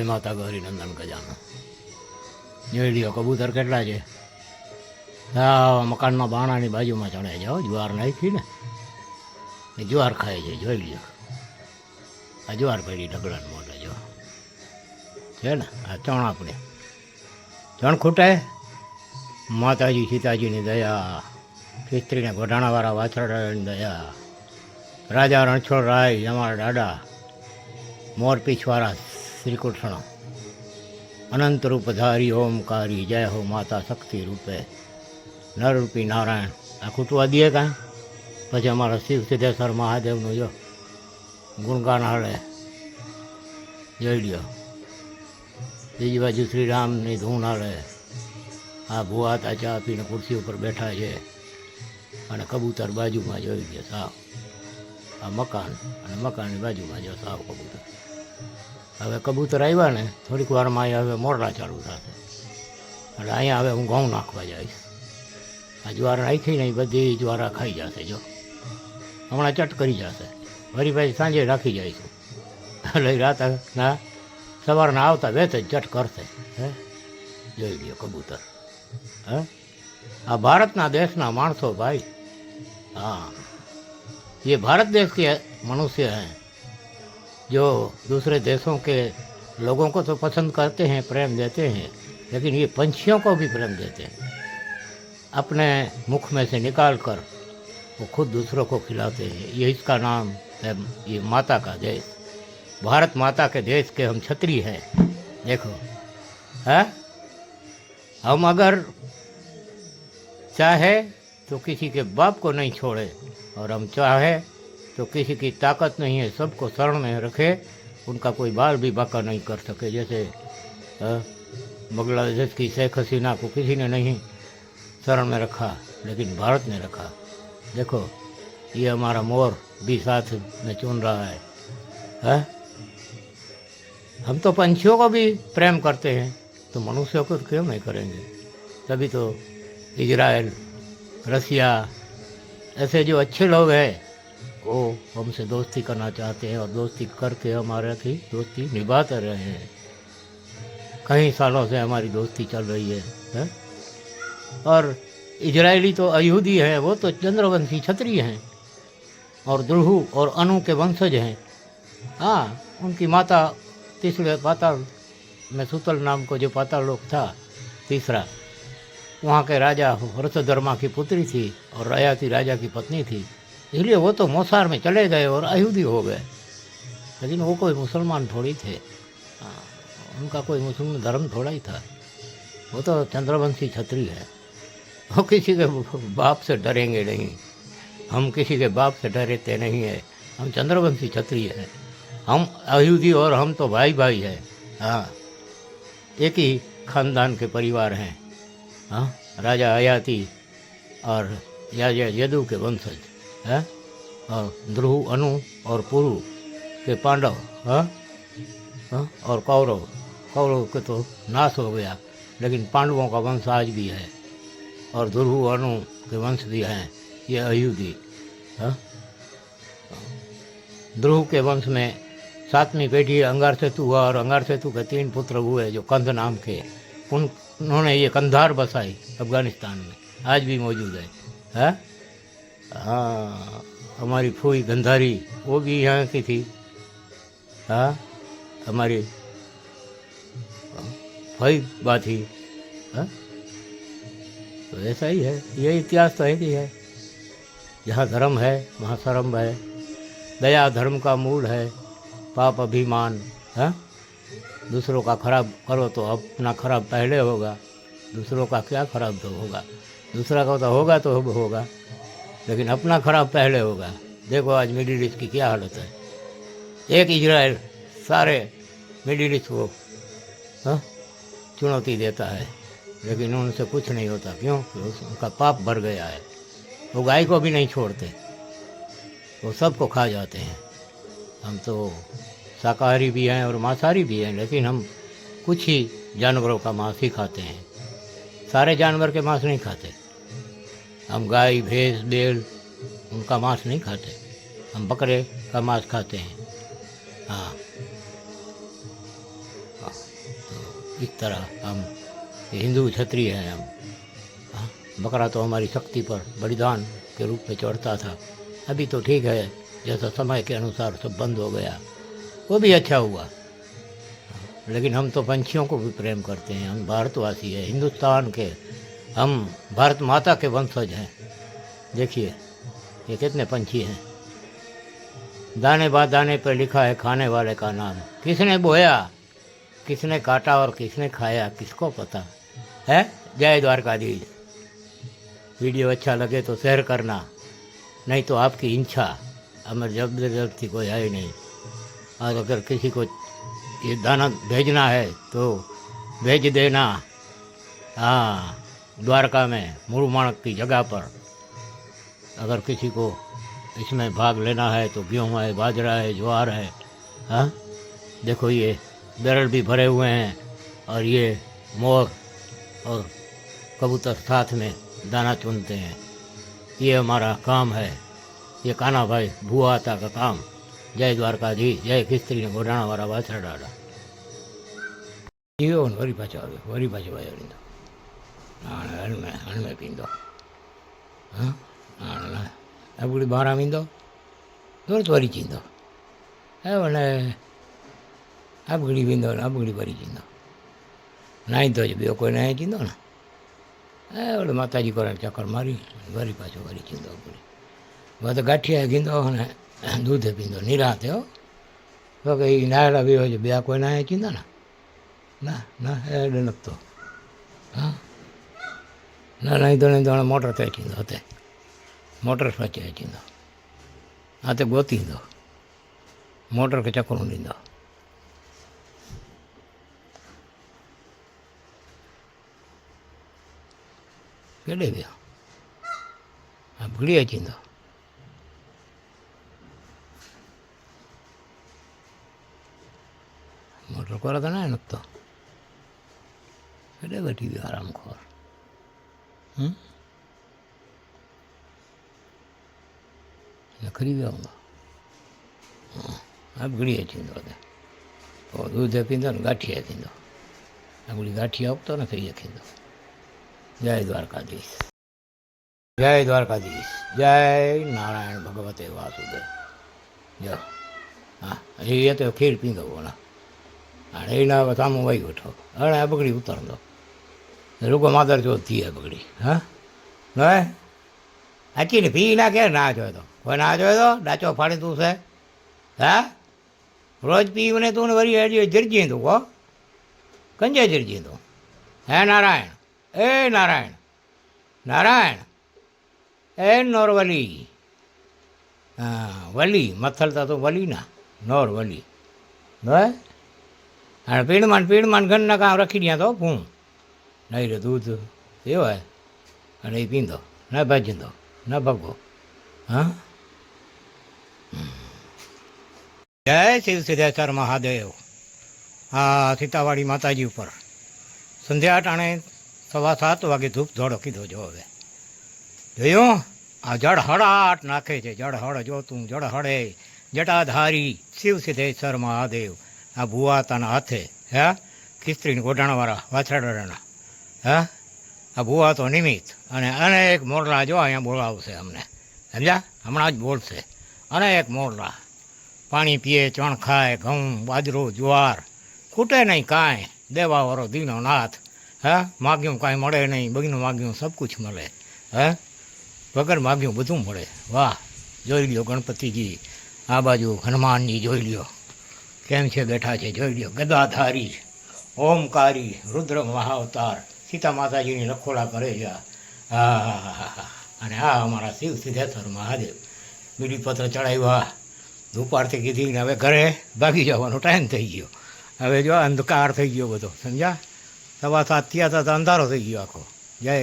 માતા ગૌરી નંદન ગજાનન. જોઈ લ્યો કબૂતર કેટલા છે. હા, મકાનમાં બાણાની બાજુમાં ચણે છે. જુવાર નાખી ને એ જુવાર ખાય છે. જોઈ લ્યો આ જુવાર પડી ઢગલાને મોઢે જો છે ને. આ ચણ આપણે ચણ ખૂટે. માતાજી સીતાજીની દયા, ખીસ્ત્રીને ગોઢાણાવાળા વાછરડાની દયા, રાજા રણછોડ રાય અમારા દાદા, મોરપીછવાળા શ્રી કૃષ્ણ, અનંત રૂપધારી ઓમકારી, જય હો માતા શક્તિ રૂપે, નરરૂપી નારાયણ. આ ખૂટવા દે કાંઈ. પછી અમારા શિવ સિદ્ધેશ્વર મહાદેવનું જો ગુણગાન હાલે જોઈ લ્યો. બીજી બાજુ શ્રીરામની ધૂન હાલે. આ ભુવાતા ચા પીને ખુરશી ઉપર બેઠા છે અને કબૂતર બાજુમાં જોઈ લ્યો સાવ. આ મકાન અને મકાનની બાજુમાં જો સાવ કબૂતર. હવે કબૂતર આવ્યા ને થોડીક વારમાં અહીંયા હવે મોરલા ચાલુ થશે. એટલે અહીંયા હવે હું ઘઉં નાખવા જઈશ. આ જ્વાર નાખીને એ બધી જ્વારા ખાઈ જશે. જો હમણાં ચટ કરી જશે. વળી પછી સાંજે રાખી જઈશું. એટલે રાતના સવારના આવતા વેત જ ચટ કરશે. હે જોઈ લ્યો કબૂતર. હે આ ભારતના દેશના માણસો ભાઈ. हाँ, ये भारत देश के मनुष्य हैं जो दूसरे देशों के लोगों को तो पसंद करते हैं, प्रेम देते हैं, लेकिन ये पंछियों को भी प्रेम देते हैं. अपने मुख में से निकाल कर वो खुद दूसरों को खिलाते हैं. ये इसका नाम है ये माता का देश. भारत माता के देश के हम क्षत्रिय हैं. देखो है, हम अगर चाहे तो किसी के बाप को नहीं छोड़े और हम चाहे तो किसी की ताकत नहीं है सबको शरण में रखे. उनका कोई बाल भी बाका नहीं कर सके. जैसे बांग्लादेश की शेख हसीना को किसी ने नहीं शरण में रखा, लेकिन भारत ने रखा. देखो ये हमारा मोर भी साथ में चुन रहा है. हम तो पंछियों को भी प्रेम करते हैं, तो मनुष्यों को क्यों नहीं करेंगे. तभी तो इजराइल, रसिया ऐसे जो अच्छे लोग हैं वो हमसे दोस्ती करना चाहते हैं और दोस्ती करके हमारे थी दोस्ती निभाते रहे हैं. कई सालों से हमारी दोस्ती चल रही है? और इजरायली तो अयहूदी हैं, वो तो चंद्रवंशी क्षत्रिय हैं और द्रुहु और अनु के वंशज हैं. हाँ, उनकी माता तीसरे पाताल में सुतल नाम को जो पाताल लोक था तीसरा, वहाँ के राजा हर्षधर्मा की पुत्री थी और रयाती राजा की पत्नी थी. इसलिए वो तो मोसार में चले गए और अयहूदी हो गए. लेकिन वो कोई मुसलमान थोड़ी थे. उनका कोई मुस्लिम धर्म थोड़ा ही था. वो तो चंद्रवंशी क्षत्रिय है. वो किसी के बाप से डरेंगे नहीं. हम किसी के बाप से डरते नहीं है. हम चंद्रवंशी क्षत्रिय हैं. हम अयहूदी और हम तो भाई भाई हैं. हाँ, एक ही खानदान के परिवार हैं. हाँ, राजा अयाती और यदु के वंशज हैं. और ध्रुव, अनु और पुरु के पांडव. हाँ, और कौरव के तो नाश हो गया, लेकिन पांडवों का वंश आज भी है. और ध्रुव, अनु के वंश भी हैं ये अयहूदी. हाँ, ध्रुव के वंश में 7वीं पीढ़ी अंगारसेतु हुआ और अंगारसेतु के 3 पुत्र हुए जो कंध नाम के. उन्होंने ये कंधार बसाई अफगानिस्तान में, आज भी मौजूद है. हाँ, हमारी फूई गंधारी वो भी यहाँ की थी. हाँ, हमारी भाई बात थी. हाँ, तो ऐसा ही है. ये इतिहास तो है कि है. जहाँ धर्म है वहाँ शर्म है. दया धर्म का मूल है. पाप अभिमान. हाँ, दूसरों का खराब करो तो अपना खराब पहले होगा. दूसरों का क्या खराब तो होगा. दूसरा का तो होगा, लेकिन अपना खराब पहले होगा. देखो आज मिडिल ईस्ट की क्या हालत है. एक इजराइल सारे मिडिल ईस्ट को चुनौती देता है, लेकिन उनसे कुछ नहीं होता. क्यों? उनका पाप भर गया है. वो गाय को भी नहीं छोड़ते, वो सबको खा जाते हैं. हम तो शाकाहारी भी हैं और मांसाहारी भी हैं, लेकिन हम कुछ ही जानवरों का मांस ही खाते हैं. सारे जानवर के मांस नहीं खाते. हम गाय, भैंस, बैल उनका मांस नहीं खाते. हम बकरे का मांस खाते हैं. हाँ, तो इस तरह हम हिंदू क्षत्रिय हैं हम। हाँ, बकरा तो हमारी शक्ति पर बलिदान के रूप में चढ़ता था। अभी तो ठीक है, जैसा समय के अनुसार सब बंद हो गया, वो भी अच्छा हुआ। लेकिन हम तो पंछियों को भी प्रेम करते हैं। हम भारतवासी हैं, हिंदुस्तान के, हम भारत माता के वंशज हैं। देखिए ये कितने पंछी हैं। दाने बाद दाने पर लिखा है खाने वाले का नाम। किसने बोया, किसने काटा और किसने खाया, किसको पता है। जय द्वारकाधीश। वीडियो अच्छा लगे तो शेयर करना, नहीं तो आपकी इच्छा, हमें जबरदस्ती कोई है ही नहीं। और अगर किसी को ये दाना भेजना है तो भेज देना। हाँ, द्वारका में मुरुमाणक की जगह पर अगर किसी को इसमें भाग लेना है तो गेहूँ है, बाजरा है, ज्वार है। हाँ, देखो ये बैरल भी भरे हुए हैं और ये मोर और कबूतर साथ में दाना चुनते हैं। ये हमारा काम है, ये काना भाई भुआता का काम। जय द्वारकाधीश, जय खिस्त्री ने घोड़ाणा वाला वाछड़ा डाला। जीવો ને વરી પાછો આવ્યો, વરી પાછો ભાઈ આવી દો હણમે પીંદો હા આપણી બહાર આવીંદો દોરત વરી ચીંદો હે મને આપગડી પીંદો ને આપગડી વરી ચીંદો નાઈ તો જ બે કોઈ નાઈ ચીંદો ને હે ઓલે માતાજી કરે ચક્કર મારી વરી પાછો વરી ચીંદો આપણી બધા ગાંઠિયા ગીંદો ને દૂધે પીંદો નિરાતે હો તો કે એ નાયડા બી હોય છે બે કોઈ નાય ચીંદો ને ના ના એ નતો હા ના નહીં તો મોટર તે ચીંદો હતે મોટર સ્વચ્છ ચીંદો હા તે ગોતીંદો મોટર કે ચકરું દીંદો કેડે ગયો હા ભૂલી ચીંદો મોટર કરે તો ના નતો કેડે બેઠી ગયો આરામ ખોર ખરીદ્યો આપગડીએ થींदो તો દૂધે પીંદો ને ગાંઠિયા થींदो આપણી ગાંઠિયા આપતો ને થઈ થींदो જય દ્વારકાધીશ જય દ્વારકાધીશ જય નારાયણ ભગવતે વાસુદેવ જો હા એ તો ખીર પીંદો બોલા અને એના સામું વહી ઉઠો અને આ બગડી ઉતારંદો રૂગો માદર જો થी है બગડી હા હવે સાચી ને પી ના કે ના જોયો તો કોઈ ના જોયો તો ડાચો ફાડી તું છે હા રોજ પીને તું ને વરી હજી જરજી તું કહો કંજે જરજી તું હે નારાયણ એ નારાયણ નારાયણ એ નોરવલી હા વલી મથલતા તો વલી ના નોરવલી બસ અને પીણમાં ઘરના કામ રખી દયા તો હું નહીં રે દૂધ એ હોય અને એ પીંદો ના ભાજીંદો ના ભગવો હા જય શિવ સિદ્ધેશ્વર મહાદેવ હા સીતાવાડી માતાજી ઉપર સંધ્યા ટાણે 7:15 વાગે ધૂપ ધોળો કીધો જો હવે જોયું આ જળ હળાટ નાખે છે જળ હળ જો તું જળ હળે જટાધારી શિવ સિદ્ધેશ્વર મહાદેવ આ ભુવાતાના હાથે હે ખિસ્ત્રીને ગોઢાણાવાળા વાછરડાના હા આ ભુવાતો નિમિત્ત અને અનેક મોરલા જો અહીંયા બોલાવશે અમને સમજ્યા હમણાં જ બોલશે અનેક મોરલા પાણી પીએ ચણ ખાય ઘઉં બાજરો જુવાર ખૂટે નહીં કાંઈ દેવાવાળો દીનો નાથ હા માગ્યું કાંઈ મળે નહીં બગીનું માગ્યું સબ કુછ મળે હે વગર માગ્યું બધું મળે વાહ જોઈ લ્યો ગણપતિજી આ બાજુ હનુમાનજી જોઈ લ્યો કેમ છે બેઠા છે જોઈ લ્યો ગદાધારી ઓમકારી રુદ્ર મહાઅવતાર સીતા માતાજીની લખોલા કરે છે હા અને આ અમારા શિવ સિદ્ધેશ્વર મહાદેવ બીડીપત્ર ચડાવ્યા ધૂપ આરતી કીધી ને હવે ઘરે ભાગી જવાનો ટાઈમ થઈ ગયો હવે જો અંધકાર થઈ ગયો બધો સમજ્યા 7:15 થયા હતા તો અંધારો થઈ ગયો આખો જય